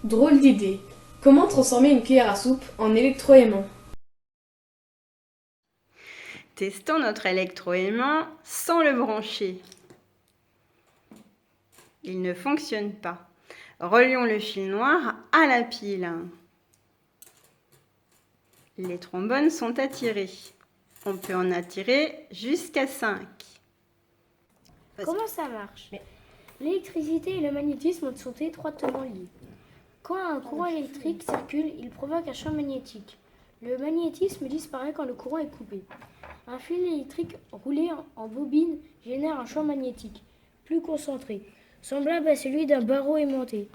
Drôle d'idée. Comment transformer une cuillère à soupe en électroaimant? Testons notre électroaimant sans le brancher. Il ne fonctionne pas. Relions le fil noir à la pile. Les trombones sont attirés. On peut en attirer jusqu'à 5. Comment ça marche? L'électricité et le magnétisme sont étroitement liés. Quand un courant électrique circule, il provoque un champ magnétique. Le magnétisme disparaît quand le courant est coupé. Un fil électrique roulé en bobine génère un champ magnétique plus concentré, semblable à celui d'un barreau aimanté.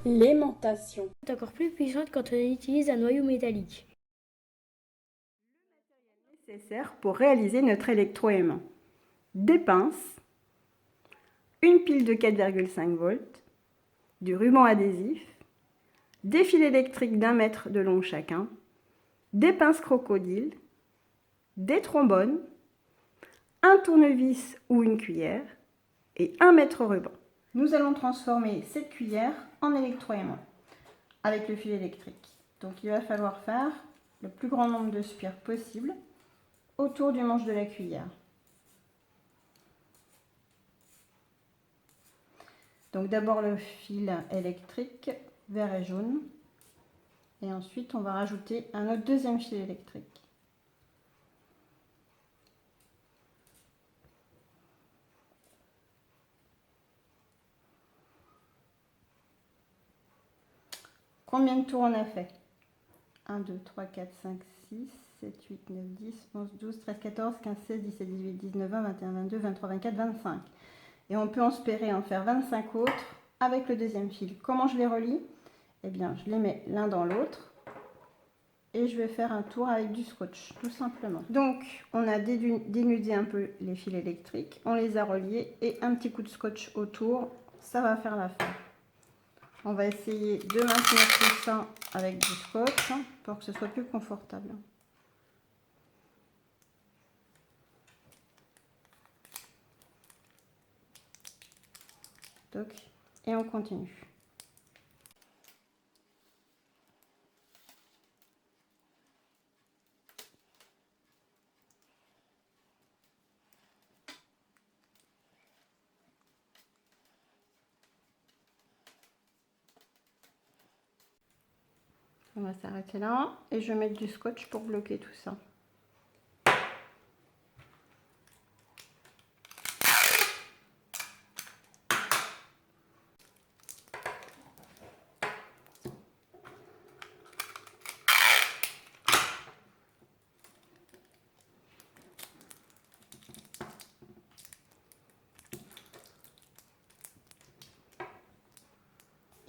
L'aimantation C'est encore plus puissante quand on utilise un noyau métallique. Nécessaire pour réaliser notre électroaimant. Des pinces, une pile de 4,5 volts, du ruban adhésif, des fils électriques d'1 mètre de long chacun, des pinces crocodiles, des trombones, un tournevis ou une cuillère et 1 mètre ruban. Nous allons transformer cette cuillère en électroaimant avec le fil électrique. Donc il va falloir faire le plus grand nombre de spires possible autour du manche de la cuillère. Donc d'abord le fil électrique vert et jaune et ensuite on va rajouter un autre deuxième fil électrique. Combien de tours on a fait? 1, 2, 3, 4, 5, 6, 7, 8, 9, 10, 11, 12, 13, 14, 15, 16, 17, 18, 19, 20, 21, 22, 23, 24, 25. Et on peut espérer en faire 25 autres avec le deuxième fil. Comment je les relie? Eh bien, je les mets l'un dans l'autre et je vais faire un tour avec du scotch, tout simplement. Donc, on a dénudé un peu les fils électriques, on les a reliés et un petit coup de scotch autour, ça va faire l'affaire. On va essayer de maintenir tout ça avec du scotch pour que ce soit plus confortable. Donc, et on continue. On va s'arrêter là et je vais mettre du scotch pour bloquer tout ça.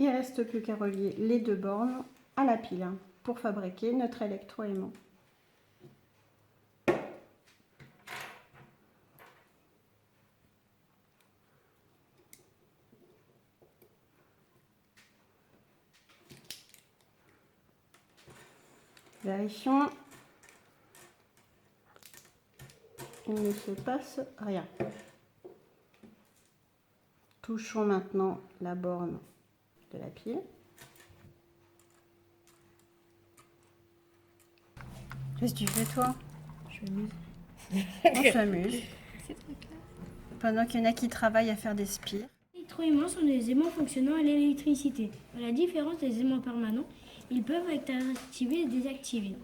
Il ne reste plus qu'à relier les deux bornes à la pile pour fabriquer notre électroaimant. Vérifions. Il ne se passe rien. Touchons maintenant la borne de la pile. Qu'est-ce que tu fais toi? Je m'amuse. On s'amuse. Pendant qu'il y en a qui travaillent à faire des spires. Les électroaimants sont des aimants fonctionnant à l'électricité. À la différence des aimants permanents, ils peuvent être activés et désactivés.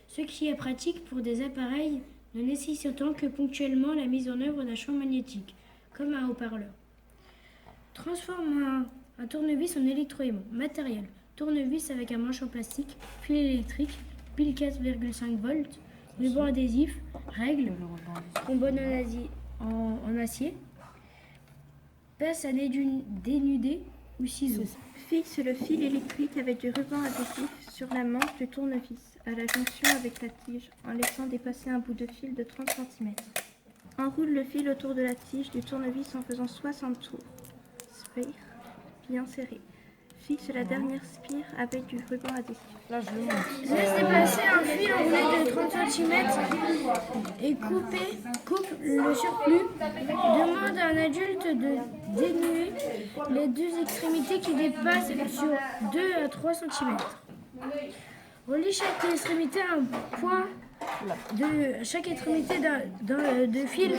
Ce qui est pratique pour des appareils ne nécessitant que ponctuellement la mise en œuvre d'un champ magnétique, comme un haut-parleur. Transforme un tournevis en électroaimant. Matériel: tournevis avec un manche en plastique, fil électrique, pile 4,5 volts, ruban adhésif, règle, trombone en acier, pince à dénuder ou ciseaux. Fixe le fil électrique avec du ruban adhésif sur la manche du tournevis à la jonction avec la tige en laissant dépasser un bout de fil de 30 cm. Enroule le fil autour de la tige du tournevis en faisant 60 tours. Spire bien serré. Fixe la dernière spire avec du ruban adhésif. Laisse dépasser un fil enroulé de 30 cm et coupe le surplus. Demande à un adulte de dénouer les deux extrémités qui dépassent sur 2 à 3 cm. Relie chaque extrémité à un point de chaque extrémité de fil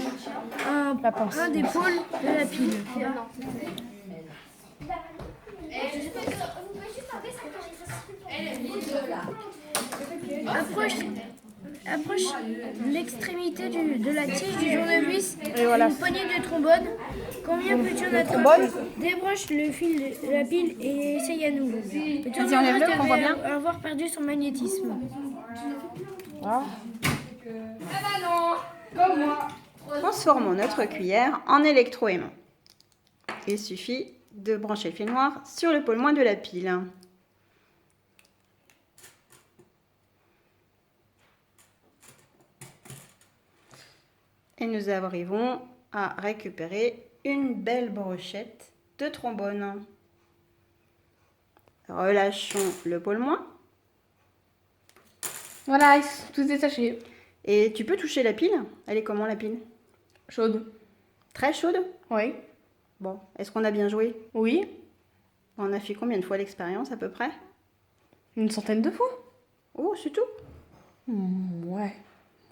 à un des pôles de la pile. Approche l'extrémité de la tige du tournevis et une poignée de trombone. Combien peux-tu en attraper? Débranche le fil de la pile et essaye à nouveau. Le tournevis devrait avoir perdu son magnétisme. Transformons notre cuillère en électroaimant. Il suffit de brancher le fil noir sur le pôle moins de la pile. Et nous arrivons à récupérer une belle brochette de trombone. Relâchons le pôle moins. Voilà, tout est détaché. Et tu peux toucher la pile? Elle est comment la pile? Chaude. Très chaude? Oui. Bon, est-ce qu'on a bien joué? Oui. On a fait combien de fois l'expérience à peu près? Une centaine de fois. Oh, c'est tout? Ouais.